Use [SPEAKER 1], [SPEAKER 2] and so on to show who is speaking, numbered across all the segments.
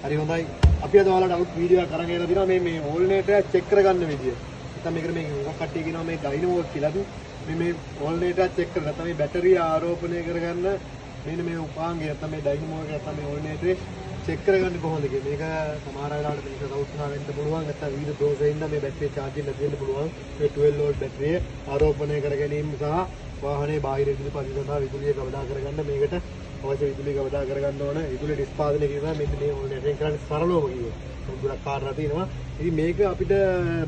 [SPEAKER 1] හරි හොඳයි. අපි අද ඔයාලට අලුත් වීඩියෝ එකක් අරන් ගෙනලා දිනවා මේ ඕල්නේටර් එක චෙක් කරගන්න විදිය. නැත්නම් මේකට මේ මොකක් කට්ටිය කියනවා මේ ඩයිනමෝ කියලා. මේ ඕල්නේටර් එක චෙක් කරලා නැත්නම් මේ බැටරිය ආරෝපණය කරගන්න මෙන්න මේ උපාංගය නැත්නම් මේ ඩයිනමෝ එක නැත්නම් මේ ඕල්නේටර් එක චෙක් කරගන්නේ කොහොමද කියලා. මේක සමහර වෙලාවට මේක සවුස්නා වෙන්න පුළුවන්. නැත්නම් විවිධ දෝෂයෙන් මේ බැටරිය charge වෙන්න දෙන්න පුළුවන්. මේ 12 volt බැටරිය ආරෝපණය කර ගැනීම සහ වාහනේ බාහිර විදුලි පරිසරය විදුලිය කවදා කරගන්න මේකට අවශ්‍ය විදුලිය කවදා කරගන්න ඕන. විදුලි නිෂ්පාදනය කරනවා මෙන්න මේ ඕල්නේටර් එක කරන්නේ සරලවම කියනවා. ගොඩක් කාරණා තියෙනවා. ඉතින් මේක අපිට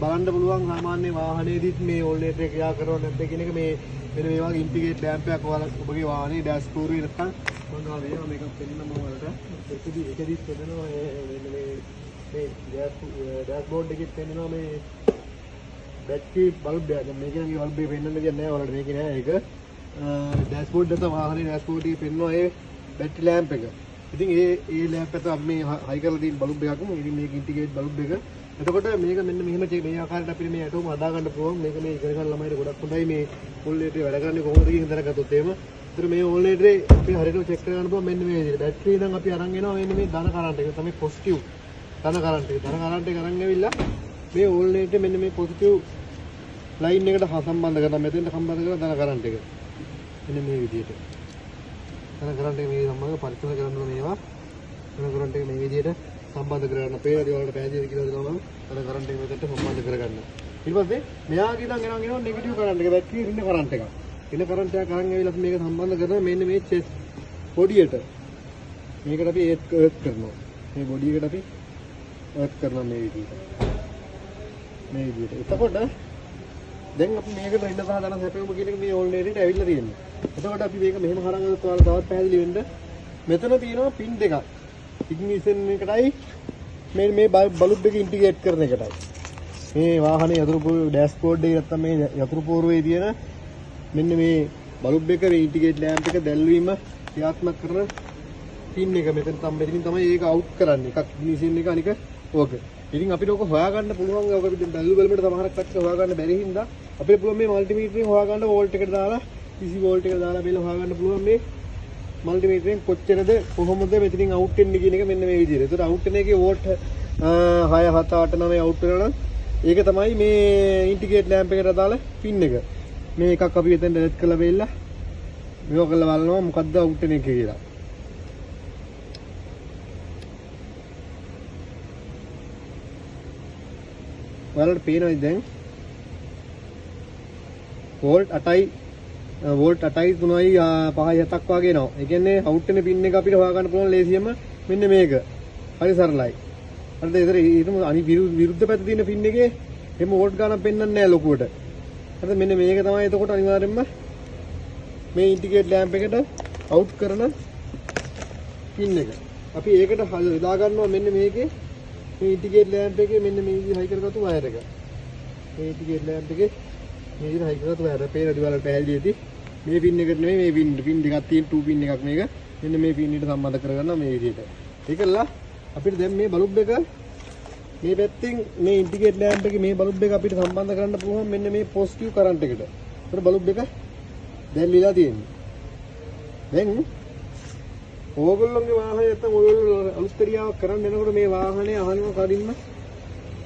[SPEAKER 1] බලන්න පුළුවන් සාමාන්‍ය වාහනේදීත් මේ ඕල්නේටර් එක ක්‍රියා කරනවද නැද්ද කියන එක මේ මෙන්න මේ වගේ ඉන්ටිග්‍රේට් ලැම්ප් එකක් ඔබගේ වාහනේ ඩෑෂ්බෝඩ් එකේ නැත්නම් මම ගාව මේවා මේක පෙන්නන්න ඔයාලට එකදී පෙන්නනවා මේ ඩෑෂ්බෝඩ් එකේ පෙන්නනවා මේ බැටරි බල්බ් එක. මේක නම් බල්බ් එක පෙන්නන්න දෙයක් නෑ ඔයාලට. මේක නෑ ඒක ඩෑෂ්බෝඩ් එක වාහනේ ඩෑෂ්බෝඩ් එකේ පෙන්නනවා ඒ බැටරි ලැම්ප් එක. ඉතින් ඒ ලැම්ප් එක අපි මේ හයි කරලා තියෙන බල්බ් එකක්. ඉතින් මේක ඉන්ටිග්‍රේට් බල්බ් එක. එතකොට මේක මෙන්න මෙහෙම මේ ආකාරයට අපිට මේ ඇටෝම හදා ගන්න පුළුවන්. මේක මේ ඉගෙන ගන්න ළමයිට ගොඩක් හොඳයි මේ ඕල්නේටරේ වැඩ කරන්නේ කොහොමද කියන දැනගත්තොත් එහෙම. ඒතර මේ ඕල්නේටරේ අපි හරියට චෙක් කරගන්න පුළුවන් මෙන්න මේ විදිහට. බැටරි ඉඳන් අපි අරන් එනවා මෙන්න මේ ධන කරන්ට් එක. තමයි පොසිටිව් ධන කරන්ට් එක. ධන කරන්ට් එක අරන් ඇවිල්ලා මේ ඕල්නේටරේ මෙන්න මේ පොසිටිව් ලයින් එකට සම්බන්ධ කරලා මෙතෙන්ට සම්බන්ධ කරලා ධන කරන්ට් එක. මෙන්න මේ විදිහට. ධන කරන්ට් එක මේ සම්බන්ධ පරික්ෂණ කරන්න ඕනේ මේවා. ධන කරන්ට් එක මේ විදිහට සම්බන්ධ කරගන්න. පේනදී වලට පැහැදිලි කියලා දෙනවා මම. ධන කරන්ට් එක මෙතෙන්ට සම්බන්ධ කරගන්න. ඊට පස්සේ මෙයාගේ ඉඳන් එනවා නෙගටිව් කරන්ට් එක. බැටරියේ ඉන්න කරන්ට් එක. ඉන්න කරන්ට් එක අරන් ඇවිල්ලා අපි මේක සම්බන්ධ කරනවා මෙන්න මේ චෙස් බොඩියට. මේකට අපි ඒත් කරනවා. මේ බොඩි එකට අපි ඒත් කරනවා මේ විදිහට. මේ විදිහට. එතකොට දැන් අපි මේකට ඉන්න සහ ධන සැපෙමු කියන එක මේ ඕල්නේටරේට ඇවිල්ලා තියෙනවා. එතකොට අපි මේක මෙහෙම හරංගුවොත් ඔයාලා තවත් පැහැදිලි වෙන්න මෙතන තියෙනවා පින් දෙකක්. ඉග්නිෂන් එකටයි මේ බල්බ් එක ඉන්ටිග්‍රේට් කරන එකටයි. මේ වාහනේ යතුරු ඩෑෂ්බෝඩ් එකේ නැත්තම් මේ යතුරු පෝරුවේ තියෙන මෙන්න මේ බල්බ් එක මේ ඉන්ටිග්‍රේට් ලැම්ප් එක දැල්වීම ක්‍රියාත්මක කරන පින් එක මෙතන තමයි ඒක අවුට් කරන්නේ. එකක් ඉග්නිෂන් එක අනික ඕක. ඉතින් අපිට ඕක හොයාගන්න පුළුවන්. ඕක අපිට බැලුවලට සමහරක් කට්ටිය හොයාගන්න බැරි හින්දා අපිට පුළුවන් මේ මල්ටිමීටරෙන් හොයාගන්න වෝල්ට් එකට දාලා DC වෝල්ට් එකට දාලා බෙල හොයාගන්න පුළුවන් මේ මල්ටිමීටරෙන් කොච්චරද කොහොමද මෙතනින් අවුට් වෙන්නේ කියන එක මෙන්න මේ විදිහට. ඒතර අවුට් වෙන එකේ වෝල්ට් 6 7 8 9 අවුට් වෙනවා නම් ඒක තමයි මේ ඉන්ටිග්‍රේට් ලැම්ප් එකට දාලා පින් එක. මේ එකක් අපි එතෙන් ඩෙලට් කරලා බෙල්ලා මේක කරලා බලනවා මොකද්ද අවුට් වෙන එක කියලා. ඔයාලට පේනවද දැන් වෝල්ට් 8යි 3යි 5යි 7ක් වගේ එනවා. ඒ කියන්නේ අවුට් වෙන පින් එක අපිට හොයාගන්න පුළුවන් ලේසියෙන්ම මෙන්න මේක. හරි සරලයි. හරිද? ඒතර ඊටම විරුද්ධ පැත්තේ තියෙන පින් එකේ එහෙම වෝල්ට් ගානක් පෙන්වන්නේ නැහැ ලොකුවට. හරිද? මෙන්න මේක තමයි එතකොට අනිවාර්යයෙන්ම මේ ඉන්ටිග්‍රේට් ලැම්ප් එකට අවුට් කරන පින් එක. අපි ඒකට යොදා ගන්නවා මෙන්න මේකේ මේ ඉන්ටිග්‍රේට් ලැම්ප් එකේ මෙන්න මේ විදිහට හයි කරගත්තු වයර් එක. මේ ඉන්ටිග්‍රේට් ලැම්ප් එකේ මේ විදිහට හයි කරගත්තු වයර් එක. පේනදී වල පැහැදිලි ඇති. මේ පින් එකට නෙමෙයි මේ පින් දෙකක් තියෙන 2 පින් එකක් මේක. මෙන්න මේ පින් එකට සම්බන්ධ කරගන්නවා මේ විදිහට. ඒකලා අපිට දැන් මේ බල්බ් එක මේ පැත්තෙන් මේ ඉන්ටිග්‍රේට් ලැම්ප් එකේ මේ බල්බ් එක අපිට සම්බන්ධ කරන්න පුළුවන් මෙන්න මේ පොසිටිව් කරන්ට් එකට. ඒතර බල්බ් එක දැල්ලිලා තියෙනවා. දැන් ඕගොල්ලෝගේ වාහනේ නැත්නම් ඔයගොල්ලෝ අලුත් ක්‍රියාවක් කරන්න යනකොට මේ වාහනේ අහනවා කලින්ම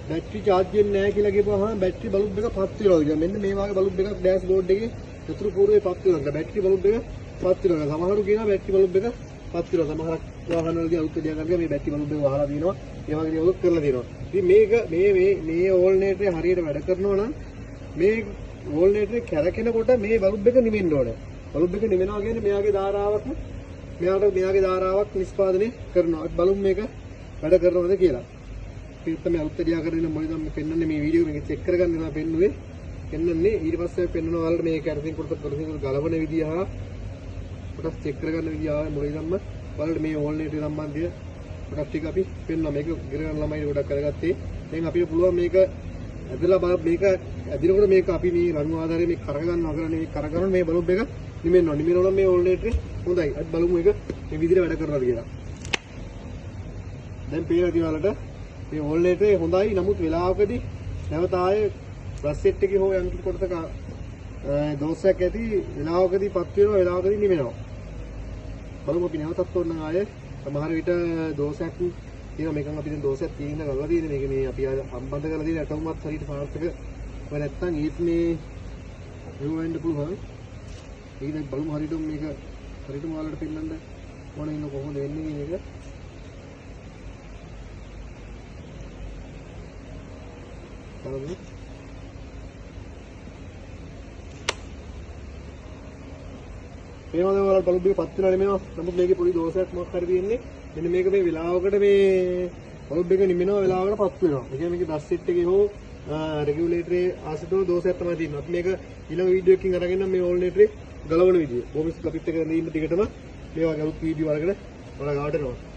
[SPEAKER 1] බැටරි charge වෙන්නේ නැහැ කියලා කියපුවාම බැටරි බල්බ් එක පත් වෙනවා කියලා. මෙන්න මේ වගේ බල්බ් එකක් ඩෑෂ්බෝඩ් එකේ යතුරු පූර්වේ පත් වෙනවා. බැටරි බල්බ් එක පත් වෙනවා. සමහරු කියනවා බැටරි බල්බ් එක පත් වෙනවා. සමහරක් වාහනවලදී අලුත් ක්‍රියාවක් කරනවා මේ බැටරි බල්බ් එක වහලා දිනවා. ඒ වගේ දේවල් කරලා දිනවා. ඉතින් මේක මේ ඕල්නේටරේ හරියට වැඩ කරනවා නම් මේ ඕල්නේටරේ කැරකෙනකොට මේ බල්බ් එක නිවෙන්න ඕනේ. බල්බ් එක නිවෙනවා කියන්නේ මෙයාගේ ධාරාවක් නිෂ්පාදනය කරනවා. අපි බලමු මේක වැඩ කරනවද කියලා. ඒක තමයි අලුත් ක්‍රියා කරගෙන මොකද මම පෙන්වන්නේ මේ වීඩියෝ මේක චෙක් කරගන්න තමයි පෙන්නුවේ. පෙන්වන්නේ ඊට පස්සේ පෙන්වනවා වලට මේක අරගෙන කොට ගලවන විදිය හා කොටස් චෙක් කරගන්න විදිය ආවේ මොකදම්ම වලට මේ ඕල්නේටරේ සම්බන්ධය කොටස් ටික අපි පෙන්වනවා. මේක ඉගෙන ළමයි ගොඩක් කරගත්තේ. දැන් අපිට පුළුවන් මේක ඇදලා මේක ඇදිනකොට මේක අපි මේ රණු ආධාරයෙන් මේ කරගන්නවා කරන්නේ මේ කරගන්න මේ බල්බ් එක නිවෙනවා. නිවෙනවා නම් මේ ඕල්නේටරේ හොඳයි. අපි බලමු මේක මේ විදිහට වැඩ කරනවාද කියලා. දැන් පේනදී වලට මේ ඕල්නේටරේ හොඳයි. නමුත් වෙලාවකදී නැවත ආයේ බ්‍රෂ් සෙට් එකේ හෝ යම් කොටසක දෝෂයක් ඇති වෙලාවකදී පත් වෙනවා වෙලාවකදී නිවෙනවා. බලමු අපි නැවතත් ඕන ආයේ සමහර විට දෝෂයක් තියෙනවා මේකම අපි දැන් දෝෂයක් තියෙන ගලලා තියෙන මේක මේ අපි සම්බන්ධ කරලා තියෙන ඇටෝමත් හරියට සාර්ථක වෙ නැත්තම් ඊට මේ වෙන්න පුළුවන්. ඒක දැන් බලමු හරියට මේක හරියටම ඔයාලට පෙන්නන්න ඕන ඉන්න කොහොමද වෙන්නේ කියන එක. බලමු. මේවා දැන් ඔයාලට බල්බ් එක පත් වෙනවා නෙමෙයි. නමුත් මේකේ පොඩි දෝෂයක් මොකක් හරි තියෙන්නේ. මෙන්න මේක මේ වෙලාවකට මේ බල්බ් එක නිමිනවා වෙලාවකට පත් වෙනවා. ඒ කියන්නේ මේකේ දස් සෙට් එකේ හෝ රෙගියුලේටරේ ආසිතෝ දෝෂයක් තමයි තියෙන්නේ. අපි මේක ඊළඟ වීඩියෝ එකකින් අරගෙන මේ ඕල්නේටරේ ගලවන විදිය. බොහොම ස්ලපිත් එක ඉන්න දිගටම මේ වගේ අලුත් වීඩියෝ අරගෙන ඔයාලා ගාවට එනවා.